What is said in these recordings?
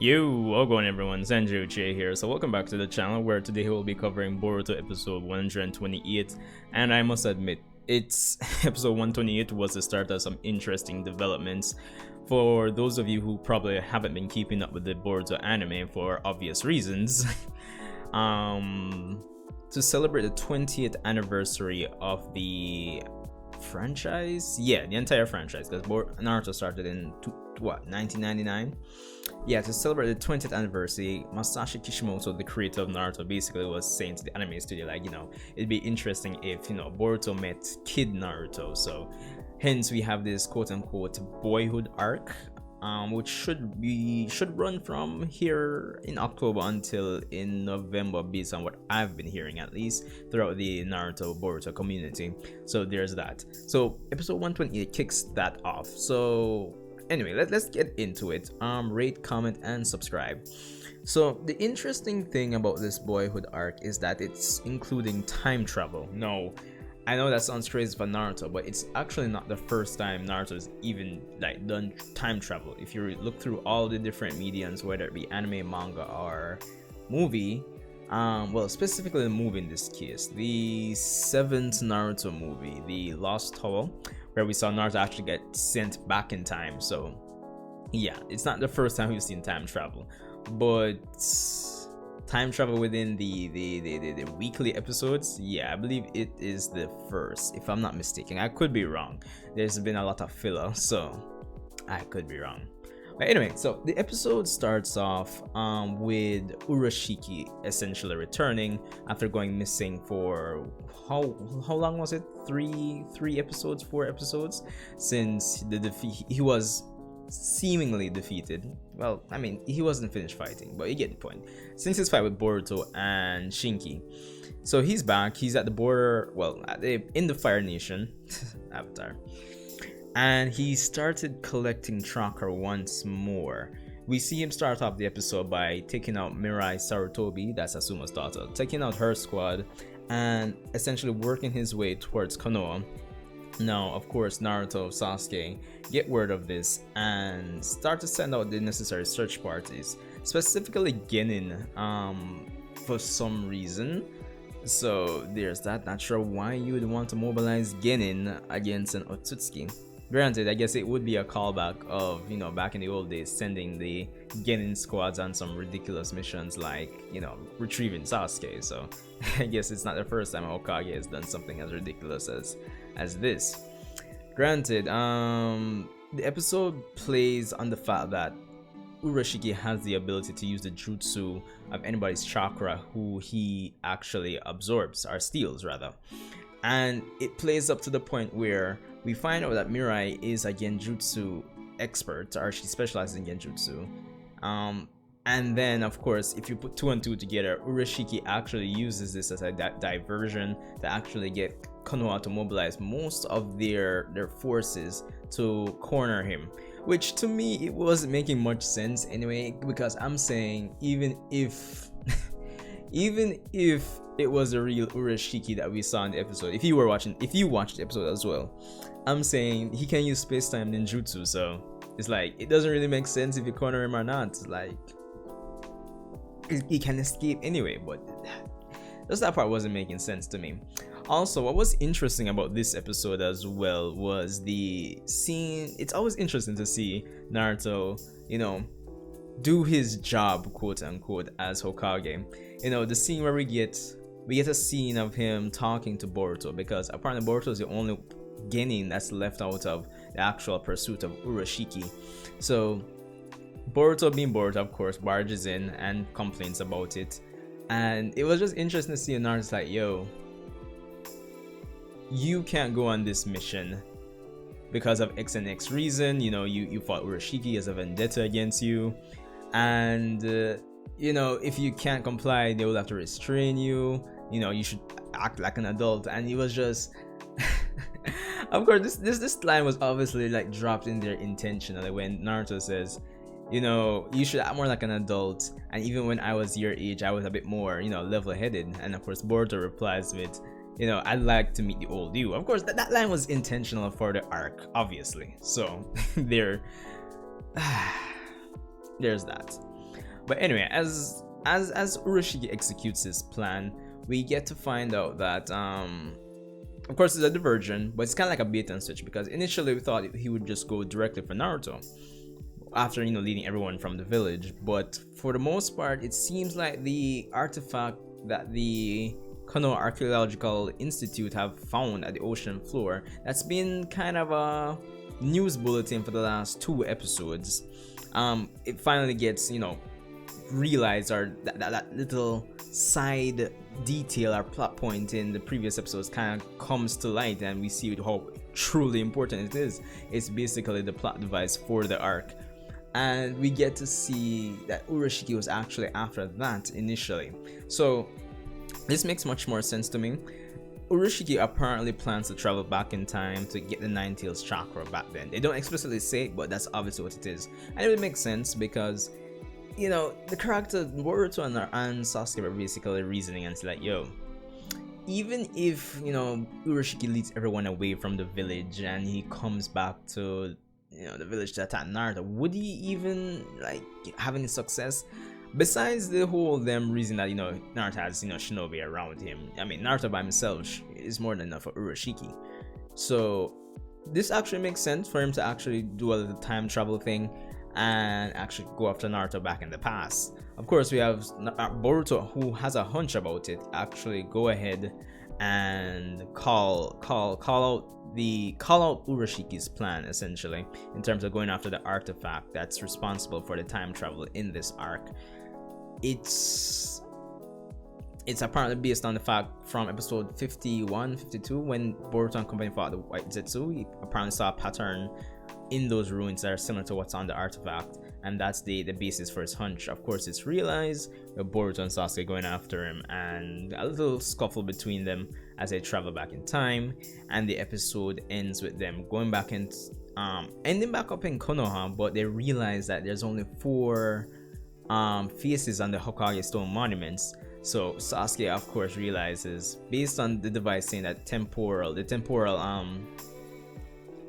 Yo, all going everyone, Sanjay Uchiha here. So welcome back to the channel where today we'll be covering Boruto episode 128, and I must admit, it's episode 128 was the start of some interesting developments. For those of you who probably haven't been keeping up with the Boruto anime for obvious reasons, to celebrate the 20th anniversary of the franchise, the entire franchise, because Naruto started in 1999. To celebrate the 20th anniversary, Masashi Kishimoto, the creator of Naruto, basically was saying to the anime studio, like, it'd be interesting if, Boruto met Kid Naruto. So hence we have this quote-unquote Boyhood arc, which should run from here in October until in November, based on what I've been hearing, at least throughout the Naruto Boruto community. So there's that. So episode 128 kicks that off. So anyway, let's get into it. Rate, comment, and subscribe. So the interesting thing about this Boyhood arc is that it's including time travel. No, I know that sounds crazy for Naruto, but it's actually not the first time Naruto's even done time travel. If you look through all the different mediums, whether it be anime, manga, or movie, well, specifically the movie in this case, the 7th Naruto movie, The Lost Tower, where we saw Naruto actually get sent back in time. So yeah, it's not the first time we've seen time travel, but time travel within the weekly episodes, I believe it is the first, if I'm not mistaken. I could be wrong. There's been a lot of filler, so I could be wrong. But anyway, so the episode starts off with Urashiki essentially returning after going missing for how long was it? 4 episodes since the defeat. He was seemingly defeated. Well, I mean, he wasn't finished fighting, but you get the point. Since his fight with Boruto and Shinki, so he's back. He's at the border. Well, in the Fire Nation, Avatar. And he started collecting Tracker once more. We see him start off the episode by taking out Mirai Sarutobi, that's Asuma's daughter, taking out her squad, and essentially working his way towards Konoha. Now, of course, Naruto, Sasuke get word of this and start to send out the necessary search parties, specifically Genin, for some reason. So there's that. Not sure why you would want to mobilize Genin against an Otsutsuki. Granted, I guess it would be a callback of, back in the old days, sending the Genin squads on some ridiculous missions like, retrieving Sasuke. So I guess it's not the first time Hokage has done something as ridiculous as this. Granted, the episode plays on the fact that Urashiki has the ability to use the jutsu of anybody's chakra who he actually absorbs, or steals rather. And it plays up to the point where we find out that Mirai is a genjutsu expert, or she specializes in genjutsu. And then, of course, if you put 2 and 2 together, Urashiki actually uses this as a diversion to actually get Konoha to mobilize most of their forces to corner him. Which, to me, it wasn't making much sense anyway, because I'm saying, even if it was a real Urashiki that we saw in the episode, if you watched the episode as well, I'm saying he can use space-time ninjutsu, so it's like, it doesn't really make sense if you corner him or not. It's like, he can escape anyway, but just that part wasn't making sense to me. Also, what was interesting about this episode as well was the scene. It's always interesting to see Naruto, do his job, quote unquote, as Hokage. The scene where we get a scene of him talking to Boruto, because apparently Boruto is the only genin that's left out of the actual pursuit of Urashiki. So Boruto, being Boruto, of course, barges in and complains about it. And it was just interesting to see Naruto's like, yo, you can't go on this mission because of X and X reason. You fought Urashiki as a vendetta against you, and if you can't comply, they will have to restrain you. You should act like an adult. And it was just of course this line was obviously dropped in there intentionally when Naruto says, you should act more like an adult, and even when I was your age I was a bit more level-headed. And of course Boruto replies with, I'd like to meet the old you. Of course that line was intentional for the arc, obviously. So there's that. But anyway, as Urashiki executes his plan, we get to find out that of course it's a diversion, but it's kind of like a bait and switch, because initially we thought he would just go directly for Naruto after leading everyone from the village. But for the most part, it seems like the artifact that the Konoha Archaeological Institute have found at the ocean floor, that's been kind of a news bulletin for the last 2 episodes. It finally gets realized, or that little side detail or plot point in the previous episodes kind of comes to light, and we see how truly important it is. It's basically the plot device for the arc, and we get to see that Urashiki was actually after that initially. So this makes much more sense to me. Urashiki apparently plans to travel back in time to get the Nine Tails chakra back then. They don't explicitly say it, but that's obviously what it is. And it would make sense because, the character Boruto and Sasuke were basically reasoning and say like, yo, even if, Urashiki leads everyone away from the village and he comes back to, the village to attack Naruto, would he even, have any success? Besides the whole them reason that Naruto has shinobi around him. I mean, Naruto by himself is more than enough for Urashiki. So this actually makes sense for him to actually do a little time travel thing and actually go after Naruto back in the past. Of course, we have Boruto, who has a hunch about it, actually go ahead and call out Urashiki's plan, essentially, in terms of going after the artifact that's responsible for the time travel in this arc. It's apparently based on the fact from episode 51, 52, when Boruto and company fought the White Zetsu. He apparently saw a pattern in those ruins that are similar to what's on the artifact, and that's the basis for his hunch. Of course, it's realized with Boruto and Sasuke going after him, and a little scuffle between them as they travel back in time, and the episode ends with them going back and ending back up in Konoha, but they realize that there's only 4 faces on the Hokage stone monuments. So Sasuke, of course, realizes, based on the device saying that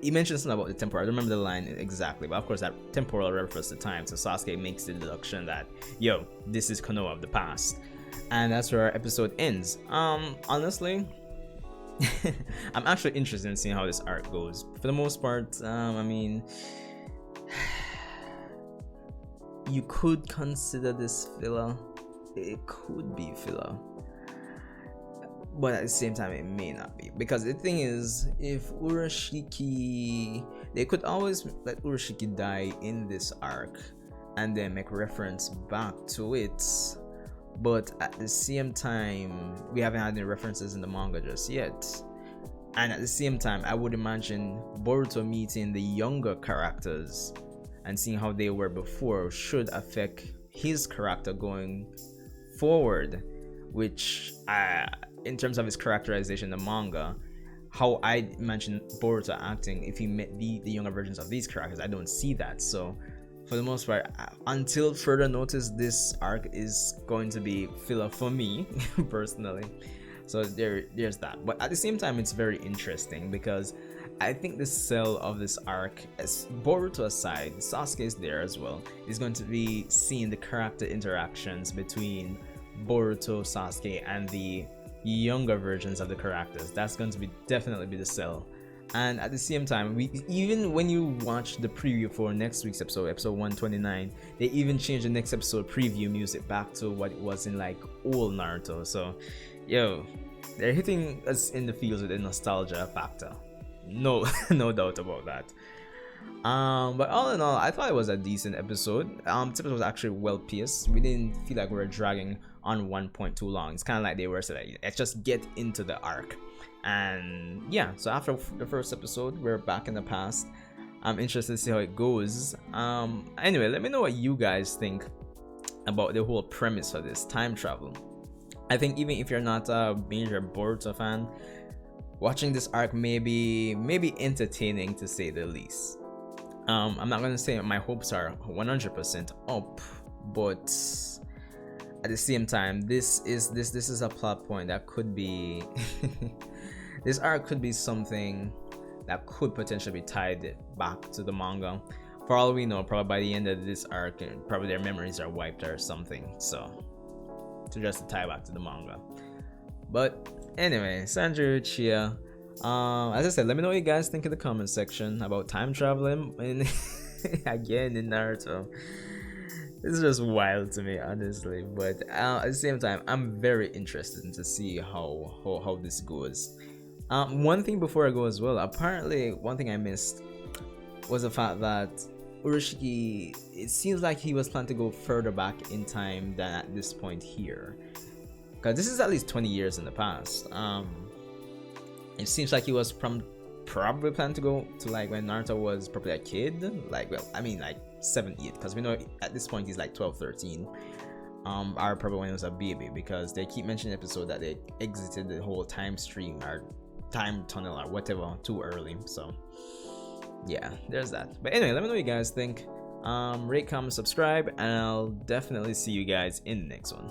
he mentioned something about the temporal. I don't remember the line exactly, but of course that temporal refers to time. So Sasuke makes the deduction that, yo, this is Konoha of the past, and that's where our episode ends. Honestly, I'm actually interested in seeing how this arc goes. For the most part, I mean, you could consider this filler. It could be filler, but at the same time it may not be, because the thing is, if Urashiki, they could always let Urashiki die in this arc and then make reference back to it, but at the same time we haven't had any references in the manga just yet. And at the same time, I would imagine Boruto meeting the younger characters and seeing how they were before should affect his character going forward, which in terms of his characterization in the manga, how I imagine Boruto acting if he met the younger versions of these characters, I don't see that. So for the most part, until further notice, this arc is going to be filler for me personally. So there's that. But at the same time, it's very interesting because I think the sell of this arc, as Boruto aside, Sasuke is there as well, is going to be seeing the character interactions between Boruto, Sasuke, and the younger versions of the characters. That's going to be definitely be the sell. And at the same time, even when you watch the preview for next week's episode 129, they even changed the next episode preview music back to what it was in like old Naruto. So yo, they're hitting us in the feels with the nostalgia factor. No doubt about that. But all in all, I thought it was a decent episode. This episode was actually well paced. We didn't feel like we were dragging on one point too long. It's kind of like they were saying, let's just get into the arc. And yeah, so after the first episode, we're back in the past. I'm interested to see how it goes. Anyway, let me know what you guys think about the whole premise of this time travel. I think even if you're not a major Boruto fan, watching this arc may be entertaining to say the least. I'm not gonna say my hopes are 100% up, but at the same time, this is a plot point that could be this arc could be something that could potentially be tied back to the manga. for all we know, probably by the end of this arc, probably their memories are wiped or something. So just to tie back to the manga. But anyway, Sanjay Uchiha. As I said, let me know what you guys think in the comment section about time traveling in again in Naruto. It's just wild to me, honestly. But at the same time, I'm very interested in to see how this goes. One thing before I go as well. Apparently, one thing I missed was the fact that Urashiki, it seems like he was planning to go further back in time than at this point here, because this is at least 20 years in the past. It seems like he was probably planning to go to like when Naruto was probably a kid, like, well, I mean like 7, 8, because we know at this point he's like 12, 13, or probably when he was a baby, because they keep mentioning the episode that they exited the whole time stream or time tunnel or whatever too early. So yeah, there's that. But anyway, let me know what you guys think. Rate, comment, subscribe, and I'll definitely see you guys in the next one.